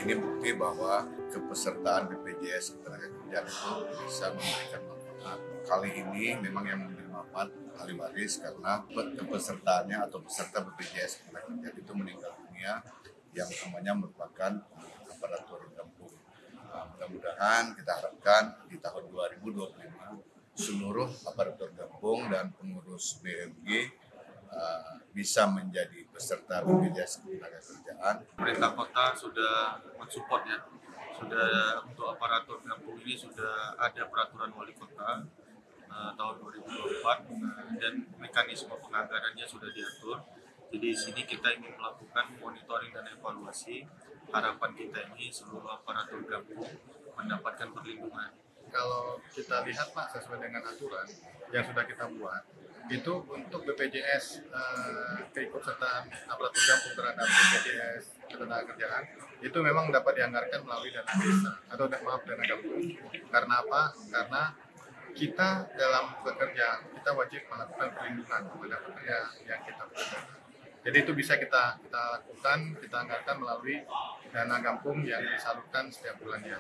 Ini bukti bahwa kepesertaan BPJS Ketenagakerjaan itu bisa memberikan manfaat. Kali ini memang yang memberi manfaat ahli waris karena kepesertaannya atau peserta BPJS Ketenagakerjaan itu meninggal dunia yang semuanya merupakan aparatur gabung. Mudah-mudahan kita harapkan di tahun 2025 seluruh aparatur gabung dan pengurus BMG bisa menjadi peserta BPJS Ketenagakerjaan. Pemerintah kota sudah mensupport ya, sudah untuk aparatur gabung ini sudah ada peraturan wali kota tahun 2024 dan mekanisme penganggarannya sudah diatur. Jadi di sini kita ingin melakukan monitoring dan evaluasi. Harapan kita ini seluruh aparatur gabung mendapatkan perlindungan. Kalau kita lihat Pak, sesuai dengan aturan yang sudah kita buat, itu untuk BPJS keikutsertaan aparatur gabung terhadap BPJS Ketenagakerjaan itu memang dapat dianggarkan melalui dana desa atau dana gabung. Karena apa? Karena kita dalam bekerja kita wajib melakukan perlindungan kepada pekerja yang kita pekerjakan. Jadi itu bisa kita lakukan, kita anggarkan melalui dana gabung yang disalurkan setiap bulannya.